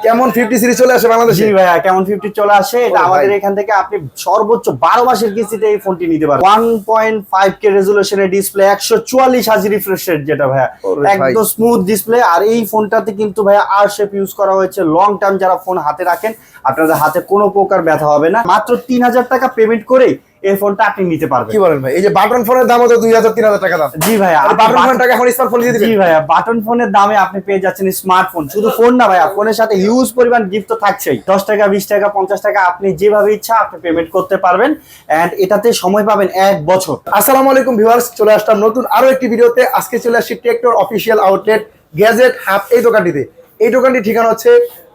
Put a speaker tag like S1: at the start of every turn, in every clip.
S1: কেমন 50 সিরিজ চলে আসে বাংলাদেশে?
S2: জি ভাইয়া, কেমন 50 চলে আসে। এটা আমাদের এখান থেকে আপনি সর্বোচ্চ 12 মাসের কিস্তিতে এই ফোনটি নিতে পারবেন। 1.5K রেজোলিউশনের ডিসপ্লে, 144 হার্জ রিফ্রেশ রেট, যেটা ভাইয়া একদম স্মুথ ডিসপ্লে। আর এই ফোনটাতে কিন্তু ভাইয়া আর শেপ ইউজ করা হয়েছে। লং টার্ম যারা ফোন হাতে রাখেন, আপনাদের হাতে কোনো প্রকার ব্যথা হবে না। মাত্র 3000 টাকা পেমেন্ট করে এই ফোনটা আপনি নিতে পারবেন।
S1: কি বলেন ভাই? এই যে বাটন ফোনের দাম হতো 2000-3000 টাকা দাম।
S2: জি ভাইয়া,
S1: বাটন ফোনের টাকা এখন স্মার্টফোন দিয়ে দিবেন।
S2: জি ভাইয়া, বাটন ফোনের দামে আপনি পেয়ে যাচ্ছেন স্মার্টফোন। শুধু ফোন না ভাইয়া, ফোনের সাথে হিউজ পরিমাণ গিফট তো থাকছেই। 10 টাকা, 20 টাকা, 50 টাকা আপনি যেভাবে ইচ্ছা আপনি পেমেন্ট করতে পারবেন। এন্ড এটাতে সময় পাবেন 1 বছর।
S1: আসসালামু আলাইকুম ভিউয়ার্স, চলে আসলাম নতুন আরো একটি ভিডিওতে। আজকে চলে আসছি টেকটোর অফিসিয়াল আউটলেট গ্যাজেট হাব এই দোকানটিতে। এই দোকানটির ঠিকানা হচ্ছে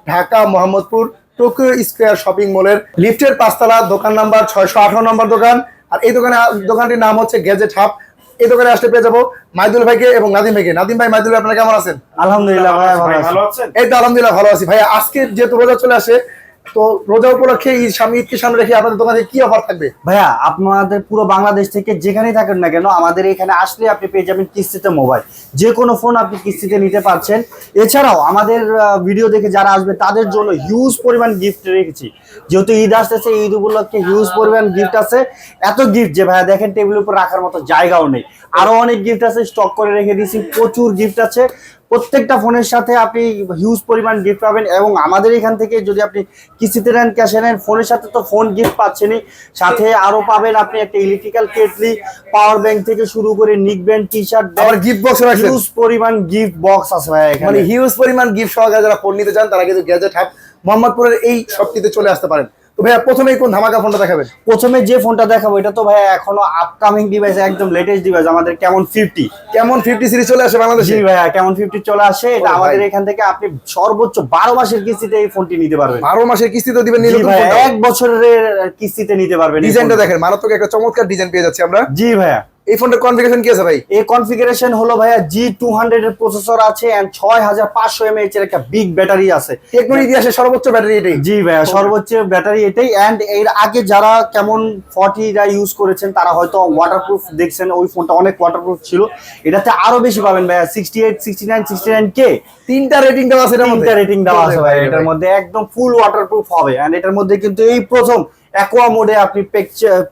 S1: Dhaka Mohammadpur Tokyo square shopping মলের লিফটের 5 তলা, দোকান নাম্বার 618 নম্বর দোকান। আর এই দোকানটির নাম হচ্ছে গ্যাজেট হাব। এই দোকানে আসলে পেয়ে যাবো মাইদুল ভাইকে এবং নাদিম ভাইকে। নাদিম ভাই, মাইদুল ভাই, আপনারা কেমন আছেন?
S2: আলহামদুলিল্লাহ ভাইয়া, ভালো আছেন?
S1: এই তো আলহামদুলিল্লাহ ভালো আছি ভাইয়া। আজকে যেহেতু রোজা চলে আসে, তো রোজা উপলক্ষে ঈদকে সামনে রেখে আপনাদের দোকানে কি অফার থাকবে?
S2: ভাইয়া, আপনাদের পুরো বাংলাদেশ থেকে যেখানেই থাকেন না কেন, আমাদের এখানে আসলে আপনি পেয়ে যাবেন কিস্তিতে মোবাইল। যে কোনো ফোন আপনি কিস্তিতে নিতে পারছেন। এছাড়াও আমাদের ভিডিও দেখে যারা আসবে তাদের জন্য হিউজ পরিমাণ গিফট রেখেছি। যেহেতু ঈদ আসতেছে, ঈদ উপলক্ষে হিউজ পরিমাণ গিফট আছে। এত গিফট যে ভাইয়া দেখেন টেবিলের উপর রাখার মতো জায়গাও নেই। আরো অনেক গিফট আছে, স্টক করে রেখে দিয়েছি। প্রচুর গিফট আছে। প্রত্যেকটা ফোনের সাথে আপনি হিউজ পরিমাণ গিফট পাবেন। এবং আমাদের এখান থেকে যদি আপনি কিস্তিতে নেন, ক্যাশে নেন, ফোনের সাথে তো ফোন গিফট পাচ্ছেনই, সাথে আরো পাবেন আপনি একটা ইলেকট্রিক্যাল কেটলি, পাওয়ার ব্যাংক থেকে শুরু করে নিকব্যান্ড, টি শার্ট,
S1: আবার গিফট বক্স রাখছেন।
S2: হিউজ পরিমাণ গিফট বক্স আছে ভাই এখানে।
S1: মানে হিউজ পরিমাণ গিফট সহকারে যারা ফোন নিতে চান তারা কিন্তু গ্যাজেট হাব মোহাম্মদপুরের এই শপটিতে চলে আসতে পারেন। তো ভাইয়া, প্রথমেই কোন ধামাকা ফোনটা দেখাবেন?
S2: প্রথমে যে ফোনটা দেখাবো এটা তো ভাইয়া এখনো আপকামিং ডিভাইস, একদম লেটেস্ট ডিভাইস, আমাদের কেমন 50।
S1: কেমন 50 সিরিজ চলে আসে বাংলাদেশে?
S2: জি ভাইয়া, কেমন 50 চলে আসে। এটা আমাদের এখান থেকে আপনি সর্বোচ্চ 12 মাসের কিস্তিতে এই ফোনটি নিতে পারবেন।
S1: 12 মাসের কিস্তিতে দিবেন?
S2: জি ভাইয়া, 1 বছরের কিস্তিতে নিতে পারবেন।
S1: ডিজাইনটা দেখেন, মারাত্মক একটা চমৎকার ডিজাইন পেয়ে যাচ্ছি আমরা।
S2: জি ভাইয়া,
S1: এই ফোনটার কনফিগারেশন কি আছে ভাই?
S2: এই কনফিগারেশন হলো ভাইয়া G200 এর প্রসেসর আছে এন্ড 6500 mAh এর একটা বিগ ব্যাটারি আছে।
S1: টেকনো ইতিহাসে সর্বোচ্চ ব্যাটারি এটাই।
S2: জি ভাইয়া, সর্বোচ্চ ব্যাটারি এটাই। এন্ড এর আগে যারা কেমন 40 রা ইউজ করেছেন তারা হয়তো ওয়াটারপ্রুফ দেখছেন, ওই ফোনটা অনেক ওয়াটারপ্রুফ ছিল। এটাতে আরো বেশি পাবেন ভাইয়া, 68, 69, 69K।
S1: তিনটা রেটিং দেওয়া আছে এর মধ্যে।
S2: তিনটা রেটিং দেওয়া আছে ভাই এটার মধ্যে, একদম ফুল ওয়াটারপ্রুফ হবে। এন্ড এটার মধ্যে কিন্তু এই প্রথম অ্যাকোয়া মোডে আপনি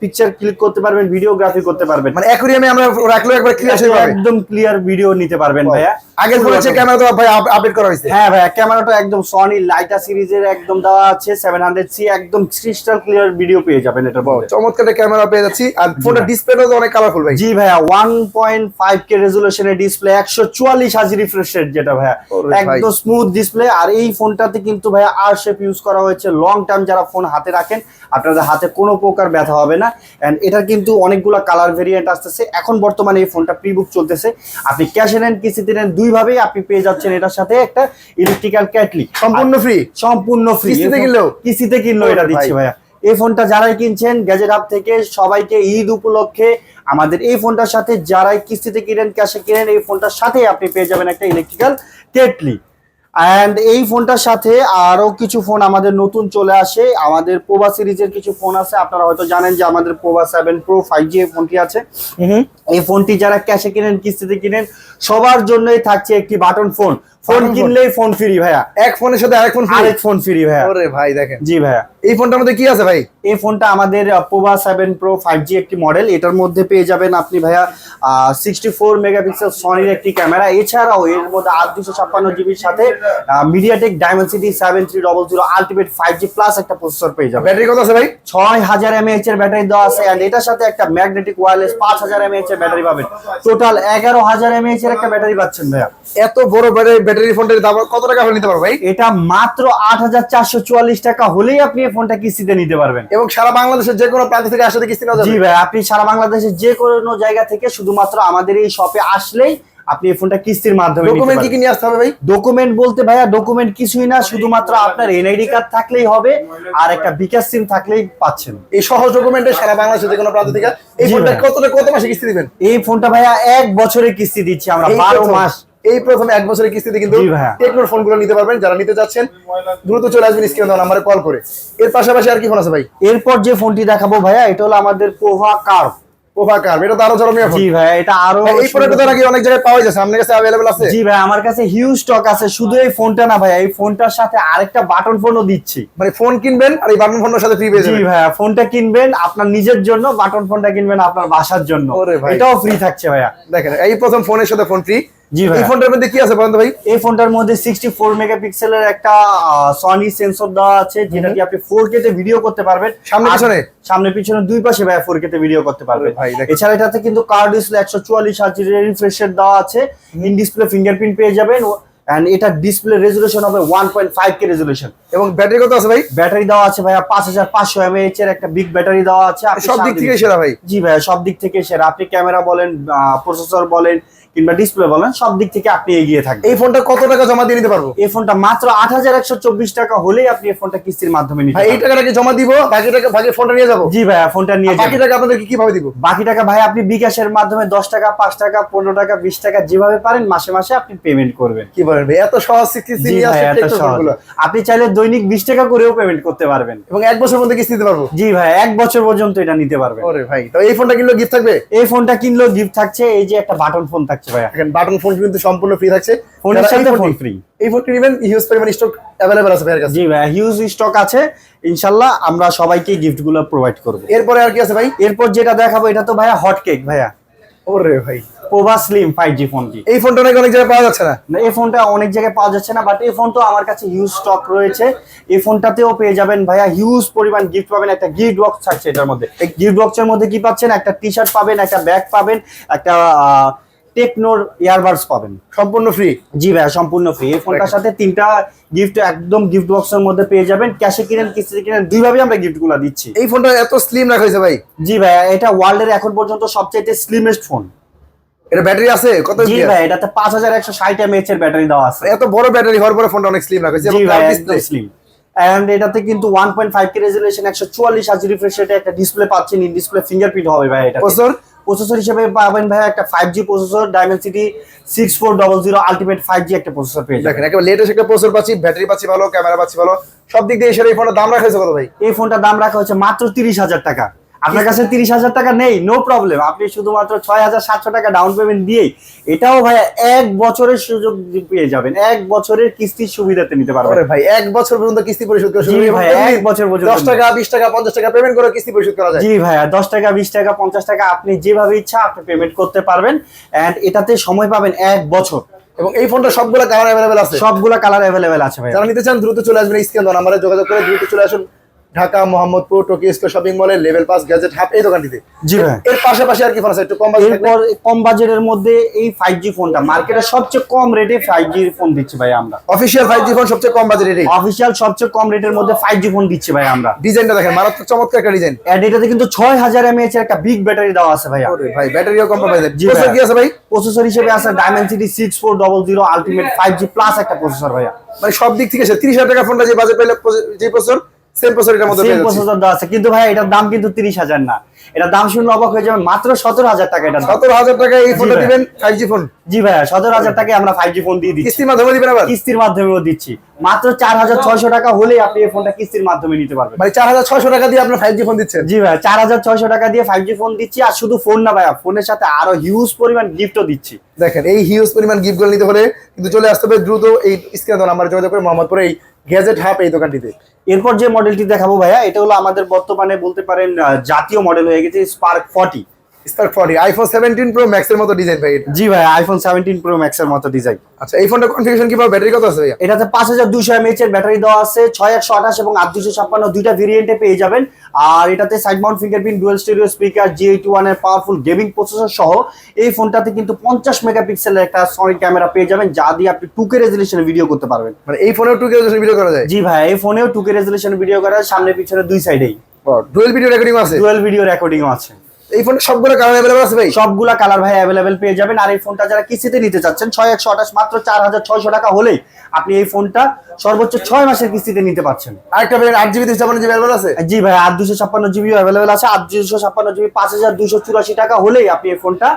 S2: পিকচার ক্লিক করতে পারবেন, ভিডিওগ্রাফি করতে পারবেন।
S1: মানে অ্যাকুয়ারিয়ামে আমরা রাখলেও একবার ক্লিয়ার হয়ে যাবে,
S2: একদম ক্লিয়ার ভিডিও নিতে পারবেন ভাইয়া।
S1: আগের বলেছে ক্যামেরা তো ভাই আপডেট করা হয়েছে।
S2: হ্যাঁ ভাইয়া, ক্যামেরাটা একদম সনি লাইটা সিরিজের একদম দেওয়া আছে 700C, একদম ক্রিস্টাল ক্লিয়ার ভিডিও পেয়ে যাবেন এটার মধ্যে।
S1: চমৎকার ক্যামেরা পেয়ে যাচ্ছি। আর ফোনটা ডিসপ্লেটাও তো অনেক কালারফুল ভাই।
S2: জি ভাইয়া, 1.5K রেজোলিউশনের ডিসপ্লে, 144 হার্জ রিফ্রেশ রেট, যেটা ভাইয়া একদম স্মুথ ডিসপ্লে। আর এই ফোনটাতে কিন্তু ভাইয়া আর শেপ ইউজ করা হয়েছে। লং টার্ম যারা ফোন হাতে রাখেন, আপনাদের হাতে কোনো প্রকার ব্যথা হবে না। এন্ড এটার কিন্তু অনেকগুলো কালার ভেরিয়েন্ট আসতেছে। এখন বর্তমানে এই ফোনটা প্রিবুক চলতেছে। আপনি ক্যাশে নেন, কিস্তিতে নেন, দুইভাবেই আপনি পেয়ে যাচ্ছেন এটার সাথে একটা ইলেকট্রিক্যাল কেটলি
S1: সম্পূর্ণ ফ্রি।
S2: সম্পূর্ণ ফ্রি। কিস্তিতে কিনলেও এটা দিচ্ছি ভাইয়া। এই ফোনটা যারাই কিনছেন গ্যাজেট হাব থেকে, সবাইকে ঈদ উপলক্ষে আমাদের এই ফোনটার সাথে, যারাই কিস্তিতে কিনেন, ক্যাশে কিনেন, এই ফোনটার সাথে আপনি পেয়ে যাবেন একটা ইলেকট্রিক্যাল কেটলি। এন্ড এই ফোনটার সাথে আরো কিছু ফোন আমাদের নতুন চলে আসে। আমাদের পোভা সিরিজের কিছু ফোন আছে। আপনারা হয়তো জানেন যে আমাদের পোভা 7 Pro 5G ফোনটি আছে। এই ফোনটি যারা ক্যাশে কিনেন, কিস্তিতে কিনেন, সবার জন্যই থাকছে একটি বাটন ফোন। ফোন কিনলেই ফোন ফ্রি ভাইয়া।
S1: এক ফোনের সাথে আরেক ফোন ফ্রি
S2: ভাইয়া।
S1: ওরে ভাই দেখেন।
S2: জি ভাইয়া,
S1: এই ফোনটার মধ্যে কি আছে ভাই?
S2: এই ফোনটা আমাদের পোভা 7 Pro 5G একটি মডেল। এটার মধ্যে পেয়ে যাবেন আপনি ভাইয়া 64 মেগাপিক্সেল সনির একটি ক্যামেরা। এছাড়াও এর মধ্যে 856GB সাথে MediaTek Dimensity 7300 ultimate 5G plus একটা প্রসেসর পেয়ে যাবেন।
S1: ব্যাটারি কত আছে ভাই?
S2: 6000 mAh এর ব্যাটারি দেওয়া আছে। এন্ড এটার সাথে একটা ম্যাগনেটিক ওয়্যারলেস 5000 mAh এর ব্যাটারি পাবেন। টোটাল 11000 mAh এর একটা ব্যাটারি পাচ্ছেন ভাইয়া।
S1: এত বড় ব্যাটারি ফোনটার দাম কত টাকা হলে নিতে পারবো ভাই?
S2: এটা মাত্র 8444 টাকা হলেই আপনি এই ফোনটা কিস্তিতে নিতে পারবেন।
S1: এবং সারা বাংলাদেশের যে কোনো প্রান্ত থেকে আসলে কিস্তি নেওয়া যাবে?
S2: জি ভাই, আপনি সারা বাংলাদেশের যে কোনো জায়গা থেকে শুধুমাত্র আমাদের এই শপে আসলেই আপনি এই ফোনটা কিস্তির মাধ্যমে নিতে পারবেন।
S1: ডকুমেন্ট কি নিয়ে আসতে হবে ভাই?
S2: ডকুমেন্ট বলতে ভাইয়া ডকুমেন্ট কিছুই না, শুধুমাত্র আপনার এনআইডি কার্ড থাকলেই হবে আর একটা বিকাশ সিম থাকলেই পাচ্ছেন।
S1: এই সহজ ডকুমেন্টে সারা বাংলাদেশের যে কোনো প্রান্ত থেকে এই ফোনটা কত মাসে কিস্তি দিবেন?
S2: এই ফোনটা ভাইয়া 1 বছরের কিস্তি দিচ্ছি আমরা, 12 মাস।
S1: এই প্রথমে 1 বছরের কিস্তিতে কিন্তু টেকনোর ফোনগুলো নিতে পারবেন। যারা নিতে যাচ্ছেন দ্রুত চলে আসবেন স্ক্রিনে দেওয়া নম্বরে কল করে। এর পাশাপাশি আর কি ফোন আছে ভাই?
S2: এরপর যে ফোনটি দেখাবো ভাইয়া, এটা হলো আমাদের পোভা কার্ভ।
S1: ওভাকার, এটা তো আরো চরমীয় ফোন।
S2: জি ভাই, এটা আরো
S1: এই প্রোডাক্ট তো নাকি অনেক জায়গায় পাওয়া যাচ্ছে, আপনার কাছে अवेलेबल আছে?
S2: জি ভাই, আমার কাছে হিউজ স্টক আছে। শুধু এই ফোনটা না ভাই, এই ফোনটার সাথে আরেকটা বাটন ফোনও দিচ্ছি।
S1: মানে ফোন কিনবেন আর এই বাটন ফোনের সাথে ফ্রি পেয়ে
S2: জি
S1: যাবেন।
S2: ভাইয়া, ফোনটা কিনবেন আপনার নিজের জন্য, বাটন ফোনটা কিনবেন আপনার বাসার জন্য,
S1: ওরে ভাই।
S2: এটাও ফ্রি থাকছে ভাইয়া।
S1: দেখেন এই প্রথম ফোনের সাথে ফোন ফ্রি।
S2: জি ভাই,
S1: এই ফোনটার মধ্যে কি আছে বলেন তো ভাই?
S2: এই ফোনটার মধ্যে 64 মেগাপিক্সেলের একটা সনি সেন্সর দেওয়া আছে, যেটা দিয়ে আপনি 4K তে ভিডিও করতে পারবেন।
S1: সামনে
S2: আর
S1: পিছনে?
S2: সামনে পিছনে দুই পাশে ভাইয়া 4K তে ভিডিও করতে পারবেন।
S1: ভাই দেখেন।
S2: এছাড়া এটাতে কিন্তু card display 144 hertz refresh rate দেওয়া আছে, ইন ডিসপ্লে ফিঙ্গারপ্রিন্ট পেয়ে যাবেন, এন্ড এটা ডিসপ্লে রেজোলিউশন হবে 1.5K রেজোলিউশন।
S1: এবং ব্যাটারি কত আছে ভাই?
S2: ব্যাটারি দেওয়া আছে ভাইয়া 5500 mAh এর একটা বিগ ব্যাটারি দেওয়া আছে। আপনি
S1: সব দিক থেকে সেরা ভাই।
S2: জি ভাইয়া, সব দিক থেকে সেরা। আপনি ক্যামেরা বলেন, প্রসেসর বলেন, কিংবা ডিসপ্লে বলেন, সব দিক থেকে আপনি এগিয়ে থাকবেন।
S1: এই ফোনটা কত টাকা জমা দিয়ে নিতে পারবো?
S2: এই ফোনটা মাত্র 8124 টাকা হলেই আপনি এই ফোনটা কিস্তির মাধ্যমে নিতে
S1: ভাই এই
S2: পারবেন।
S1: টাকাটা কি জমা দিব, বাকি টাকা বাকি ফোনটা নিয়ে যাবো?
S2: জি ভাইয়া, ফোনটা নিয়ে
S1: বাকি
S2: যাবেন।
S1: টাকা আপনাদেরকে কিভাবে দিব?
S2: বাকি টাকা ভাই আপনি বিকাশের মাধ্যমে 10 টাকা, 5 টাকা, 15 টাকা, 20 টাকা যেভাবে পারেন মাসে মাসে আপনি পেমেন্ট করবেন।
S1: কি বলেন ভাই, এত সহজ কিস্তি
S2: জি
S1: নিয়ে
S2: ভাই,
S1: আসছে
S2: এত
S1: টেকটো
S2: সহজ।
S1: ফোনগুলো।
S2: আপনি চাইলে দৈনিক 20 টাকা করেও পেমেন্ট করতে পারবেন।
S1: এবং এক বছর মধ্যে কিস্তি দিতে পারবো?
S2: জি ভাই, 1 বছর পর্যন্ত এটা নিতে পারবেন।
S1: ওরে ভাই, তো এই ফোনটা কিনলে গিফট থাকবে?
S2: এই ফোনটা কিনলেও গিফট থাকছে, এই যে একটা বাটন ফোন থাকছে ভাইয়া।
S1: এখন বাটন ফোন কিন্তু সম্পূর্ণ ফ্রি থাকছে।
S2: ফোনের
S1: যারা এই
S2: সাথে
S1: ফোনটি-
S2: ফোন ফ্রি।
S1: এই ফোনটি নেবেন, হিউজ পরিমাণ স্টক अवेलेबल আছে ভাইয়ের কাছে।
S2: জি ভাই, হিউজ স্টক আছে, ইনশাআল্লাহ আমরা সবাইকে গিফট গুলো প্রোভাইড করব।
S1: এরপরে আর কি আছে ভাই?
S2: এরপর যেটা দেখাবো এটা তো ভাইয়া হট কেক ভাইয়া,
S1: ওরে ভাই,
S2: পোভা স্লিম 5G ফোনটি।
S1: এই ফোনটা নাকি অনেক জায়গায় পাওয়া যাচ্ছে না।
S2: না, এই ফোনটা অনেক জায়গায় পাওয়া যাচ্ছে না, বাট এই ফোন তো আমার কাছে হিউজ স্টক রয়েছে। এই ফোনটাতেও পেয়ে যাবেন ভাইয়া, হিউজ পরিমাণ গিফট পাবেন। একটা গিফট বক্স থাকছে এটার মধ্যে। এই গিফট বক্সের মধ্যে কি পাচ্ছেন? একটা টি শার্ট পাবেন, একটা ব্যাগ পাবেন, একটা টেকনোর ইয়ারবাডস পাবেন,
S1: সম্পূর্ণ ফ্রি।
S2: জি ভাইয়া, সম্পূর্ণ ফ্রি। এই ফোনটার সাথে 3টা গিফট একদম গিফট বক্সের মধ্যে পেয়ে যাবেন। ক্যাশে কিনেন, কিস্তিতে কিনেন, দুইভাবে আমরা গিফট গুলা দিচ্ছি।
S1: এই ফোনটা এত স্লিম রাখা হয়েছে ভাই।
S2: জি ভাইয়া, এটা ওয়ার্ল্ডের এখন পর্যন্ত সবচেয়ে স্লিমেস্ট ফোন।
S1: এটা ব্যাটারি আছে কত?
S2: জি ভাই, এটাতে 5160 mAh এর ব্যাটারি দেওয়া আছে।
S1: এত বড় ব্যাটারি হওয়ার পরে ফোনটা অনেক স্লিম রাখা হয়েছে।
S2: জি
S1: এবং
S2: ভাই,
S1: কার্ভ
S2: একদম
S1: ডিসপ্লে।
S2: স্লিম। এন্ড এটাতে কিন্তু 1.5K রেজোলিউশন 144 হার্জ রিফ্রেশ রেটে একটা ডিসপ্লে পাচ্ছেন, ইন ডিসপ্লে ফিঙ্গারপ্রিন্ট হবে ভাই। এটা
S1: প্রসেসর?
S2: প্রসেসর হিসেবে পাবেন ভাই একটা 5G processor, Dimensity 6400 ultimate 5G একটা প্রসেসর পেয়ে যাবেন।
S1: দেখেন একেবারে লেটেস্ট একটা প্রসেসর পাচ্ছি, ব্যাটারি পাচ্ছি ভালো, ক্যামেরা পাচ্ছি ভালো, সব দিক দিয়ে এসে এই ফোনটার দাম রাখা হয়েছে কত ভাই?
S2: এই ফোনটার দাম রাখা হচ্ছে মাত্র 30,000 টাকা। আপনার কাছে 30,000 টাকা নেই, নো প্রবলেম, আপনি শুধুমাত্র 6,700 টাকা ডাউন পেমেন্ট দিয়েই এটাও ভাই 1 বছরের সুযোগ পেয়ে যাবেন। 1 বছরের কিস্তির সুবিধাতে নিতে পারবেন।
S1: আরে ভাই 1 বছর পর্যন্ত কিস্তি পরিশোধ করা
S2: জি ভাই, 1 বছর পর্যন্ত
S1: 10 টাকা 20 টাকা 50 টাকা পেমেন্ট করে কিস্তি পরিশোধ করা যায়।
S2: জি ভাইয়া, 10 টাকা 20 টাকা 50 টাকা আপনি যেভাবে ইচ্ছা আপনি পেমেন্ট করতে পারবেন। এন্ড এটাতে সময় পাবেন 1 বছর।
S1: এবং এই ফোনটা সবগুলো কালার अवेलेबल আছে।
S2: সবগুলা কালার अवेलेबल আছে ভাইয়া।
S1: যারা নিতে চান দ্রুত চলে আসবেন, স্ক্রিন দেওয়া নম্বরে যোগাযোগ করে দ্রুত চলে আসুন Dhaka Mohammadpur Tokyo square shopping মলের লেভেল 5 গ্যাজেট হাব এই দোকানটিতে।
S2: জি ভাই।
S1: এর পাশাপাশি আর কি ফোন আছে একটু কম বাজেট?
S2: এরপর কম বাজেটের মধ্যে এই 5G ফোনটা মার্কেটে সবচেয়ে কম রেটে 5G ফোন দিচ্ছি ভাই আমরা।
S1: অফিশিয়াল 5G ফোন সবচেয়ে কম বাজেটের এই
S2: অফিশিয়াল সবচেয়ে কম রেটের মধ্যে 5G ফোন দিচ্ছি ভাই আমরা।
S1: ডিজাইনটা দেখেন, মারাত্মক চমৎকার একটা ডিজাইন।
S2: এন্ড এটাতে কিন্তু 6000 mAh এর একটা বিগ ব্যাটারি দেওয়া আছে ভাইয়া।
S1: ওরে ভাই ব্যাটারিও কম পাবে।
S2: জি
S1: প্রসেসর
S2: ভাই।
S1: কি আছে ভাই?
S2: প্রসেসর হিসেবে আছে Dimensity 6400 আলটিমেট 5G প্লাস একটা প্রসেসর ভাইয়া।
S1: মানে সব দিক থেকে 30,000 টাকা ফোনটা যে বাজেট পেলে যে প্রসেসর সেম প্রসেসর এটার মধ্যে
S2: সেম
S1: পেয়ে যাচ্ছে।
S2: প্রসেসর দেওয়া আছে, কিন্তু ভাই এটার দাম কিন্তু 30,000 না। এটার দাম শুনলে অবাক হয়ে যাবেন, মাত্র 17,000 টাকা এটার দাম।
S1: 17,000 টাকা এই
S2: জি
S1: ফোনটা
S2: ভাই।
S1: দিবেন 5G ফোন।
S2: জি ভাইয়া, 17,000 টাকায় আমরা 5G ফোন দিয়ে দিচ্ছি।
S1: কিস্তির মাধ্যমে দিবেন আবার?
S2: কিস্তির মাধ্যমেও দিচ্ছি। মাত্র 4,600 টাকা হলেই আপনি এই ফোনটা কিস্তির মাধ্যমে নিতে পারবেন।
S1: মানে 4,600 টাকা দিয়ে আপনি 5G ফোন দিচ্ছেন?
S2: জি ভাই, 4,600 টাকা দিয়ে 5G ফোন দিচ্ছি। আর শুধু ফোন না ভাইয়া, ফোনের সাথে আরো হিউজ পরিমাণ গিফটও দিচ্ছি।
S1: দেখেন এই হিউজ পরিমাণ গিফটগুলো নিতে হলে কিন্তু চলে আসতে হবে দ্রুত এই স্ক্রিনে দেওয়া নাম্বারে যোগাযোগ করে মোহাম্মদপুরে এই গ্যাজেট হাব এই দোকানটিতে।
S2: এরপর যে মডেলটি দেখাবো ভাইয়া, এটা হলো আমাদের বর্তমানে বলতে পারেন জাতীয় মডেল হয়ে গেছে, spark 40।
S1: Spark 40 iPhone 17 pro max এর মতো ডিজাইন ভাই এটা।
S2: জি ভাই, আইফোন 17 প্রো ম্যাক্স এর মতো ডিজাইন।
S1: আচ্ছা এই ফোনটা কনফিগারেশন কিভাবে, ব্যাটারি কত আছে ভাইয়া?
S2: এটাতে 5200 mAh এর ব্যাটারি দেওয়া আছে, 6128 এবং 8256 দুইটা ভেরিয়েন্টে পেয়ে যাবেন। আর এটাতে side Mount fingerprint, dual stereo speaker, G81 এর পাওয়ারফুল গেমিং প্রসেসর সহ এই ফোনটাতে কিন্তু 50 মেগাপিক্সেলের একটা সনি ক্যামেরা পেয়ে যাবেন, যা দিয়ে আপনি 2K রেজোলিউশনে ভিডিও করতে পারবেন।
S1: মানে এই ফোনেও 2K রেজোলিউশন ভিডিও করা যায়?
S2: জি ভাই, এই ফোনেও 2K রেজোলিউশনে ভিডিও করা যায়, সামনে পিছনে দুই সাইডেই
S1: ডুয়াল ভিডিও রেকর্ডিং আছে?
S2: ডুয়াল ভিডিও রেকর্ডিংও আছে।
S1: এই ফোনে সবগুলো কালার अवेलेबल আছে ভাই?
S2: সবগুলা কালার ভাই अवेलेबल পেয়ে যাবেন। আর এই ফোনটা যারা কিস্তিতে নিতে চাচ্ছেন 6128 মাত্র 4,600 টাকা হলেই আপনি এই ফোনটা সর্বোচ্চ 6 মাসের কিস্তিতে নিতে পারছেন।
S1: আরেকটা ভেরিয়েন্ট 8GB 256GB अवेलेबल আছে?
S2: জি ভাই, 8256GB अवेलेबल আছে। 8256GB 5,284 টাকা হলেই আপনি এই ফোনটা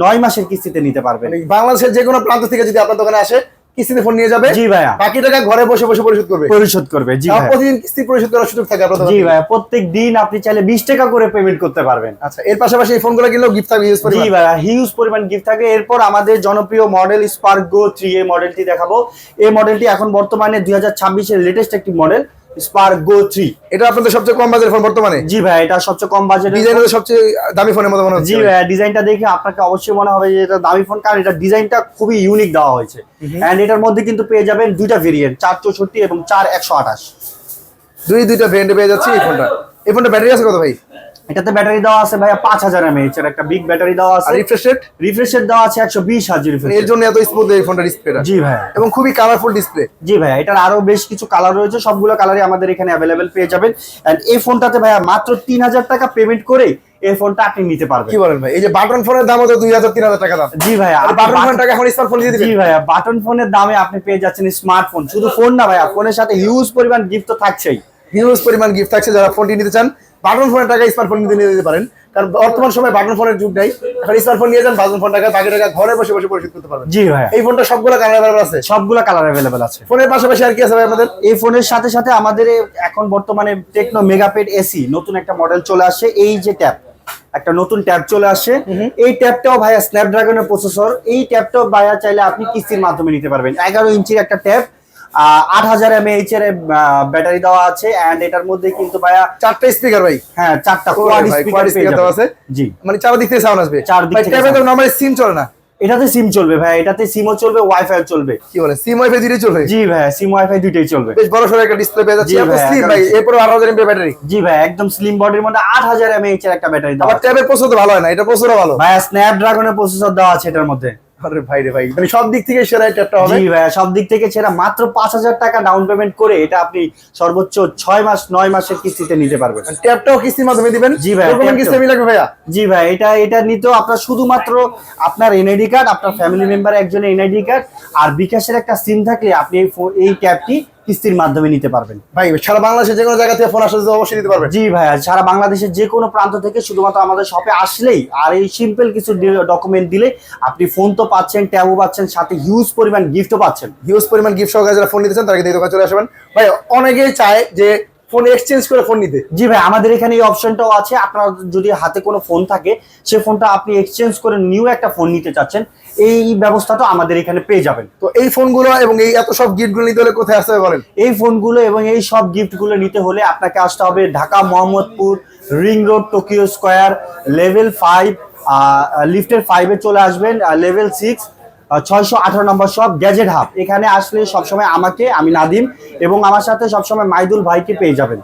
S2: 9 মাসের কিস্তিতে নিতে পারবেন।
S1: মানে বাংলাদেশের যে কোনো প্রান্ত থেকে যদি আপনার দোকানে আসে কিস্তিতে ফোন নিয়ে যাবে,
S2: জি ভাইয়া,
S1: বাকি টাকা ঘরে বসে বসে
S2: পরিশোধ করবে। জি ভাইয়া,
S1: প্রতিদিন কিস্তি পরিশোধ করার সুযোগ থাকে আপনাদের।
S2: জি ভাইয়া, প্রত্যেক দিন আপনি চাইলে 20 টাকা করে পেমেন্ট করতে পারবেন।
S1: আচ্ছা, এর পাশাপাশি এই ফোনগুলো কিনলেও গিফট থাকবে ইউজ
S2: জি ভাইয়া, হিউজ পরিমাণ গিফট থাকে। এরপর আমাদের জনপ্রিয় মডেল স্পার্ক গো 3 এই মডেলটি দেখাবো। এই মডেলটি এখন বর্তমানে 2026 এর লেটেস্ট একটি মডেল স্পার্ক গো 3।
S1: এটা আপনাদের সবচেয়ে কম বাজেটের ফোন বর্তমানে।
S2: জি ভাই, এটা সবচেয়ে কম বাজেটের,
S1: ডিজাইনটা সবচেয়ে দামি ফোনের মতো মনে হচ্ছে।
S2: জি ভাই, ডিজাইনটা দেখে আপনাকে অবশ্যই মনে হবে যে এটা দামি ফোন, কারণ এটা ডিজাইনটা খুবই ইউনিক দেওয়া হয়েছে। এন্ড এটার মধ্যে কিন্তু পেয়ে যাবেন দুইটা ভেরিয়েন্ট, 464 এবং 4128।
S1: দুইটা ভেরিয়েন্টে পেয়ে যাচ্ছি এই ফোনটা। এই ফোনটা ব্যাটারি আছে কত ভাই?
S2: এটাতে ব্যাটারি দেওয়া আছে ভাইয়া 5000 mAh এর একটা বিগ ব্যাটারি দেওয়া আছে।
S1: আর
S2: রিফ্রেশ রেট দেওয়া আছে 120 হার্জ রিফ্রেশ।
S1: এর জন্য এত স্মুথ এই ফোনটা ডিসপ্লেটা।
S2: জি ভাই,
S1: এবং খুবই কালারফুল ডিসপ্লে।
S2: জি ভাই, এটার আরো বেশ কিছু কালার রয়েছে, সবগুলো কালারই আমাদের এখানে अवेलेबल পেয়ে যাবেন। এন্ড এই ফোনটাতে ভাইয়া মাত্র 3000 টাকা পেমেন্ট করে এই ফোনটা আপনি নিতে পারবেন।
S1: কি বলেন ভাই? এই যে বাটন ফোনের দাম হতো 2000-3000 টাকা দাম।
S2: জি ভাইয়া,
S1: আর বাটন ফোনের টাকা এখন স্মার্টফোন দিয়ে দিবেন।
S2: জি ভাইয়া, বাটন ফোনের দামে আপনি পেয়ে যাচ্ছেন স্মার্টফোন। শুধু ফোন না ভাইয়া, ফোনের সাথে হিউজ পরিমাণ গিফট তো থাকছেই।
S1: হিউজ পরিমাণ গিফট থাকছে। যারা ফোনটি নিতে চান বাটন ফোনের টাকা স্মার্টফোন নিয়ে দিতে পারেন, কারণ বর্তমান সময় বাটন ফোনের যুগ নাই। এখন স্মার্টফোন নিয়ে যান, বাটন ফোন টাকা বাকি টাকা ঘরে বসে বসে পরিশোধ করতে পারবেন।
S2: জি ভাইয়া,
S1: এই ফোনটা সবগুলো কালার अवेलेबल আছে।
S2: সবগুলো কালার अवेलेबल আছে।
S1: ফোনের পাশাপাশি আর কি আছে ভাই আপনাদের?
S2: এই ফোনের সাথে সাথে আমাদের এখন বর্তমানে টেকনো মেগাপেড এসি নতুন একটা মডেল চলে আসছে। এই যে ট্যাব, একটা নতুন ট্যাব চলে আসছে। এই ট্যাবটাও ভাইয়া স্ন্যাপড্রাগনের প্রসেসর। এই ট্যাবটাও ভাইয়া চাইলে আপনি কিস্তির মাধ্যমে নিতে পারবেন। 11 ইঞ্চির একটা ট্যাব, 8000 mAh এর ব্যাটারি দেওয়া আছে। এন্ড এটার মধ্যে কিন্তু ভাইয়া
S1: 4টা স্পিকার ভাই।
S2: হ্যাঁ, 4টা
S1: কোয়াড
S2: কোয়াড
S1: স্পিকার দেওয়া আছে।
S2: জি,
S1: মানে চারদিক থেকে সাউন্ড আসবে।
S2: চারদিক
S1: ভাই
S2: থেকে
S1: ট্যাবে তো
S2: sound।
S1: নরমালি সিম চলে না।
S2: এটাতে সিম চলবে ভাই, এটাতে সিমও চলবে, ওয়াইফাই চলবে।
S1: কি বলে, সিম ওয়াইফাই দুটোই চলবে?
S2: জি ভাই, সিম ওয়াইফাই দুটোই চলবে।
S1: বেশ বড় সরো একটা ডিসপ্লে পেয়ে যাচ্ছি।
S2: জি
S1: এত
S2: ভাই,
S1: স্লিম ভাই, এরপর 8000 mAh ব্যাটারি।
S2: জি ভাই, একদম স্লিম বডির মধ্যে 8000 mAh এর একটা ব্যাটারি দেওয়া
S1: আবার
S2: আছে।
S1: ট্যাবের প্রসেসর তো ভালো হয় না, এটা প্রসেসরও ভালো।
S2: ভাই স্ন্যাপড্রাগনের প্রসেসর দেওয়া আছে এটার মধ্যে।
S1: আরে ভাই রে ভাই, মানে সব দিক থেকে সেরা ট্যাবটা হবে।
S2: জি ভাই, সব দিক থেকে ছেড়া মাত্র 5000 টাকা ডাউন পেমেন্ট করে এটা আপনি সর্বোচ্চ 6 মাস 9 মাসের কিস্তিতে নিতে পারবেন।
S1: ট্যাবটাও কিস্তির মাধ্যমে দিবেন?
S2: জি ভাই,
S1: কোন কিস্তি আমি লাগবে ভাইয়া?
S2: জি ভাই, এটা নিতেও আপনার শুধুমাত্র আপনার এনআইডি কার্ড, আপনার ফ্যামিলি মেম্বার একজনের এনআইডি কার্ড আর বিকাশের একটা সিম থাকলে আপনি এই ট্যাবটি কিস্তির মাধ্যমে নিতে পারবেন।
S1: ভাই সারা বাংলাদেশে যে কোনো জায়গা থেকে ফোন আসলে অবশ্যই দিতে পারবেন।
S2: জি ভাই, সারা বাংলাদেশের যে কোনো প্রান্ত থেকে শুধুমাত্র আমাদের শপে আসলেই আর এই সিম্পল কিছু ডকুমেন্ট দিলে আপনি ফোন তো পাচ্ছেন, ট্যাবও পাচ্ছেন, সাথে হিউজ পরিমাণ গিফটও পাচ্ছেন।
S1: হিউজ পরিমাণ গিফট সহকারে যারা ফোন নিতে চান তারা কিন্তু এই দোকানে চলে আসবেন। ভাই অনেকেই চায় যে ফোন এক্সচেঞ্জ করে ফোন নিতে।
S2: জি ভাই, আমাদের এখানে এই অপশনটাও আছে। আপনার যদি হাতে কোনো ফোন থাকে, সে ফোনটা আপনি এক্সচেঞ্জ করে নিউ একটা ফোন নিতে চাচ্ছেন, এই ব্যবস্থাটা আমাদের এখানে পেয়ে যাবেন।
S1: তো এই ফোনগুলো এবং এই এত সব গিফটগুলো নিতে হলে কোথায় আসতে হবে বলেন?
S2: এই ফোনগুলো এবং এই সব গিফটগুলো নিতে হলে আপনাকে আসতে হবে Dhaka Mohammadpur ring road Tokyo square level 5, লিফটের 5-এ চলে আসবেন। লেভেল 6 618 নম্বর শপ গ্যাজেট হাব। এখানে আসলে সবসময় আমি নাদিম এবং আমার সাথে সবসময় মাইদুল ভাইকে পেয়ে যাবেন।